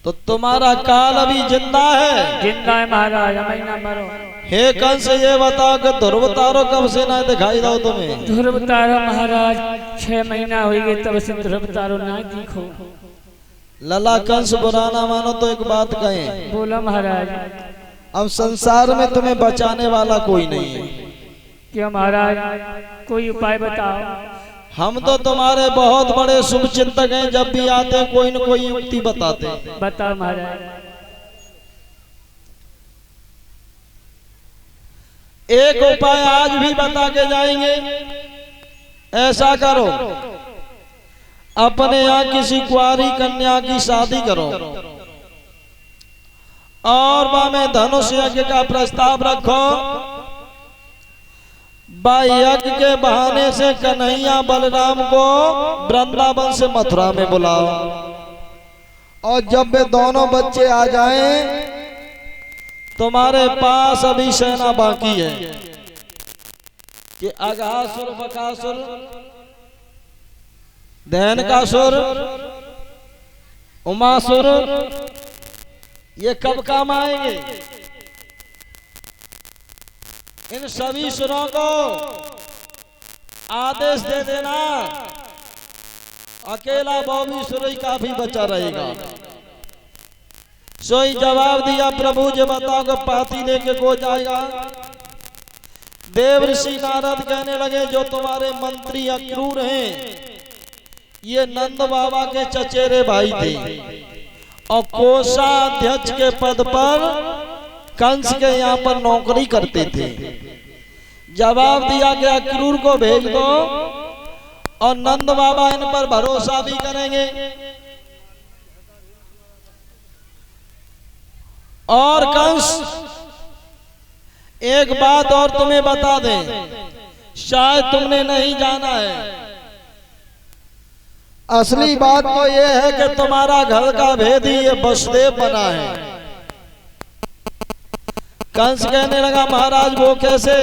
तो तुम्हारा काल अभी जिंदा है? जिंदा है महाराज, महीना मरो। हे कंस ये बताओ कि ध्रुव तारो कब से ना दिखाई दो तुम्हें? ध्रुव तारो महाराज 6 महीना हो गए तब से ध्रुव तारो ना दिखो। लला कंस बुरा ना मानो तो एक बात कहें। बोलो महाराज। अब संसार में तुम्हें बचाने वाला कोई नहीं है। क्यों महाराज, कोई उपाय बताओ। हम तो तुम्हारे बहुत बड़े शुभ चिंतक हैं, जब भी आते कोई न कोई युक्ति बताते। बताओ महाराज। एक उपाय आज भी बता के जाएंगे। ऐसा करो, अपने यहाँ किसी कुंवारी कन्या की शादी करो और वह में धनुष यज्ञ का प्रस्ताव रखो। यज्ञ के बहाने से कन्हैया बलराम को वृंदावन से मथुरा में बुलाओ और जब वे दोनों बच्चे आ जाएं, तुम्हारे पास अभी सेना बाकी है कि अघासुर, बकासुर, दैनकासुर, उमासुर, ये कब काम आएंगे? इन सभी सुरों को आदेश दे देना, अकेला बॉबी सुर ही काफी बचा रहेगा। सोई जवाब दिया, प्रभु जी बताओ कि पाती लेके को जाएगा? देव ऋषि नारद कहने लगे, जो तुम्हारे मंत्री अक्रूर हैं, ये नंद बाबा के चचेरे भाई थे और कोषाध्यक्ष के पद पर कंस के यहाँ पर नौकरी करते थे। जवाब दिया कि अक्रूर को भेज दो और नंद बाबा इन पर भरोसा भी करेंगे। और कंस एक बात और तुम्हें बता दें, शायद तुमने नहीं जाना है। असली बात तो यह है कि तुम्हारा घर का भेद ही ये वसुदेव बना है। कंस कहने लगा, महाराज वो कैसे?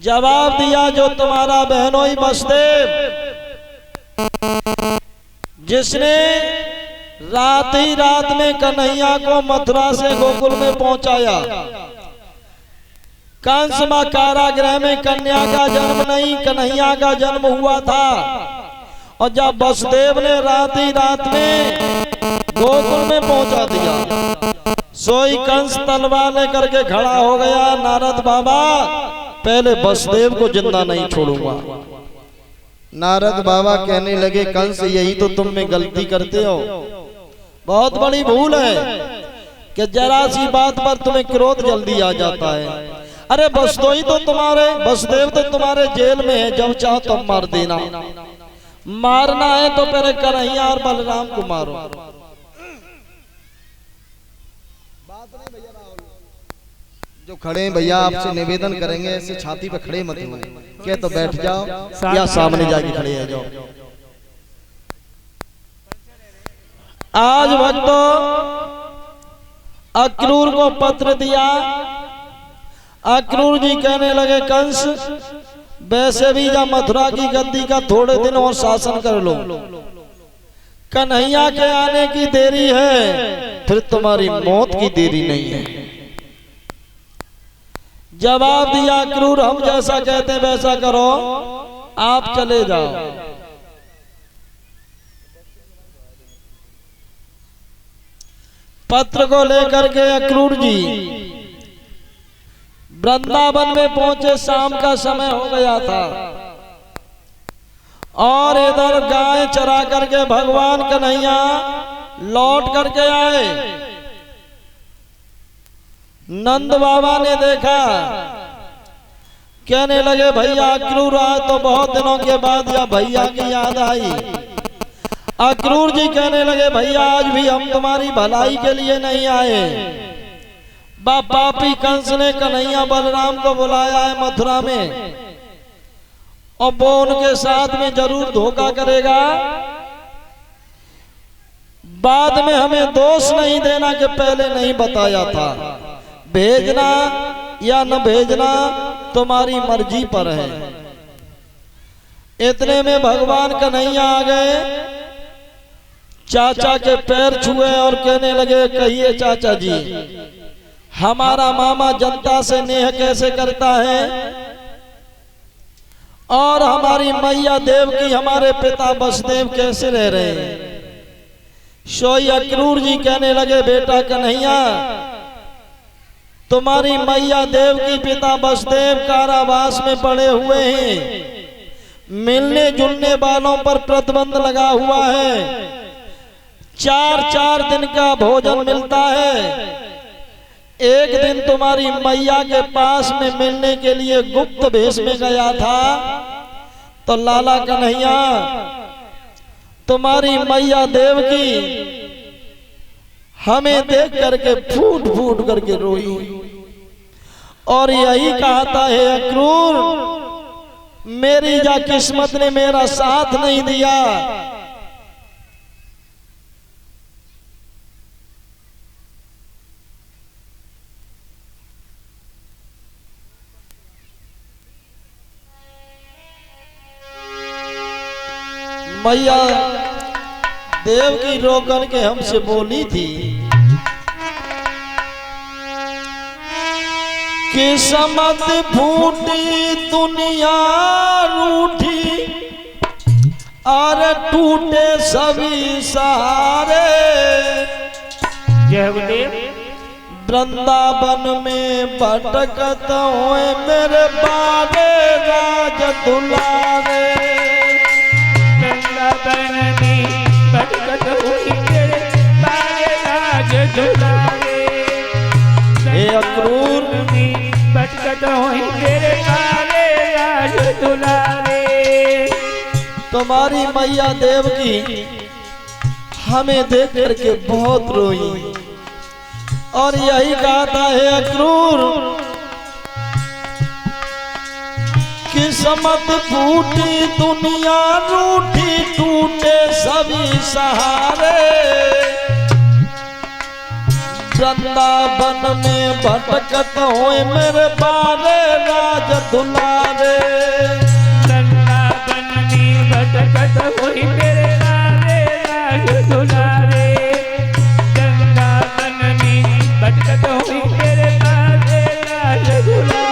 जवाब दिया, जो तुम्हारा बहनोई वसुदेव, जिसने रात ही रात में कन्हैया को मथुरा से गोकुल में पहुंचाया। कंस मां कारागृह में कन्या का जन्म नहीं, कन्हैया का जन्म हुआ था। और जब वसुदेव ने रात ही रात में गोकुल में पहुंचा दिया, सोई कंस तलवार लेकर के खड़ा हो गया। नारद बाबा, पहले वसुदेव को जिंदा नहीं छोड़ूंगा। नारद बाबा कहने लगे, कंस यही तो तुम में गलती करते हो। बहुत बड़ी भूल है कि जरा सी बात पर तुम्हें क्रोध जल्दी आ जाता है। अरे वसुदेव तो तुम्हारे जेल में है, जब चाहो तब मार देना। मारना है तो पहले कन्हैया और बलराम को मारो। बात नहीं भैया, जो खड़े हैं भैया आपसे निवेदन करेंगे, ऐसे छाती पे खड़े मत हो, क्या तो बैठ जाओ या सामने जाके खड़े हो जाओ। आज भक्तों, अक्रूर को पत्र दिया। अक्रूर जी कहने लगे, कंस वैसे भी जा मथुरा की गद्दी का थोड़े दिन और शासन कर लो, कन्हैया के आने की देरी है, फिर तुम्हारी मौत की देरी नहीं है। जवाब दिया अक्रूर, हम जैसा कहते हैं वैसा करो, आप चले जाओ। पत्र को लेकर के अक्रूर जी वृंदावन में पहुंचे। शाम का समय हो गया था और इधर गाय चरा करके भगवान कन्हैया लौट करके आए। नंद बाबा ने देखा, कहने लगे, भैया अक्रूर आए तो बहुत दिनों के बाद या भैया की याद आई। अक्रूर जी कहने लगे, भैया आज भी हम तुम्हारी भलाई के लिए नहीं आए। पापी कंस ने कन्हैया बलराम को बुलाया है मथुरा में और वो उनके साथ में जरूर धोखा करेगा। बाद में हमें दोष नहीं देना कि पहले नहीं बताया था। भेजना या न भेजना तुम्हारी मर्जी पर है। इतने में भगवान कन्हैया आ गए। चाचा के पैर छुए और कहने लगे, कहिए चाचा जी, हमारा मामा जनता से नेह कैसे करता है और हमारी मैया देव की हमारे पिता वसुदेव कैसे रह रहे हैं। सोई अक्रूर जी कहने लगे, बेटा कन्हैया, तुम्हारी मैया देव की पिता वसुदेव कारावास में पड़े हुए हैं, मिलने जुलने वालों पर प्रतिबंध लगा हुआ है, 4-4 दिन का भोजन मिलता है। एक दिन तुम्हारी मैया के पास में मिलने के लिए गुप्त भेष में गया था, तो लाला कन्हैया तुम्हारी मैया देव की हमें देख करके फूट फूट करके रोई और यही कहता है, अक्रूर, मेरी जा किस्मत ने मेरा साथ नहीं दिया। मैया देव की रोकन के हमसे बोली थी, किस्मत फूटी दुनिया रूठी और टूटे सभी सहारे। जय गुरुदेव। वृंदावन में भटकत हुए मेरे बारे राज दुलारे। वृंदावन में भटकत हुई मेरे बारे राज दुलारे। हे अक्रूर, भटकत हुई मेरे बारे राज दुलारे। तुम्हारी मैया देव की हमें देख करके बहुत रोई और यही कहता है, अक्रूर, किस्मत फूटी दुनिया रूठी टूटे सभी सहारे। वृंदावन में भटकत हुए मेरे बारे राज दुलारे। वृंदावन में भटकत हुई मेरे बारे राज दुलारे। वृंदावन में भटकत हुई मेरे बारे राज दुलारे।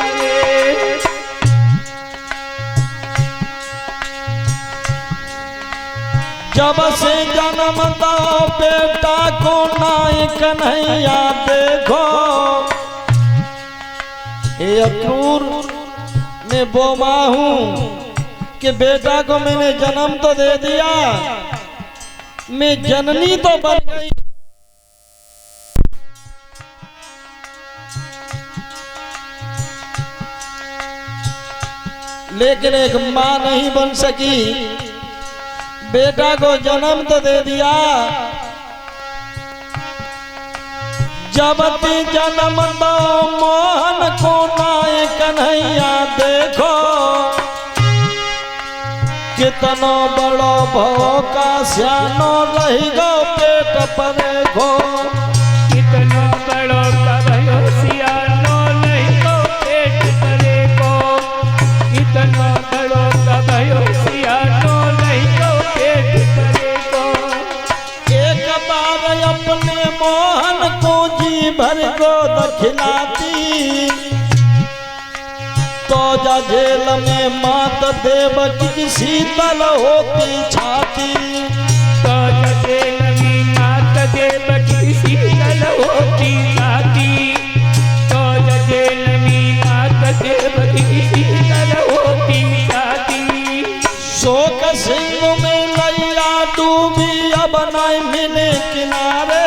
जब से जन्म दो बेटा को नाई कन्हैया देखो। हे अक्रूर, मैं वो माँ हूँ कि बेटा को मैंने जन्म तो दे दिया, मैं जननी तो बन गई, लेकिन एक माँ नहीं बन सकी। बेटा को जन्म तो दे दिया, जब ते जन्म दो मोहन को नाय कन्हैया देखो। कितनो बड़ो भव का स्यानो रही गो पेट पर गो। कितनो बड़ो का भयो सियानो नहीं गो पेट पर गो। कितनो बड़ो का भयो सियानो नहीं गो पेट पर गो। एक बार अपने मोहन को जी भर को दखिलाती, तो जा जेल में मात देवकी की शीतल होती छाती। तो जा जेल में मात देवकी की शीतल होती छाती। तो जा जेल में मात देवकी की शीतल होती छाती। शोक सिंधु में नैया डूबी अब नहीं मिले किनारे।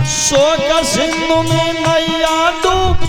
शोक सिंधु में नैया डूबी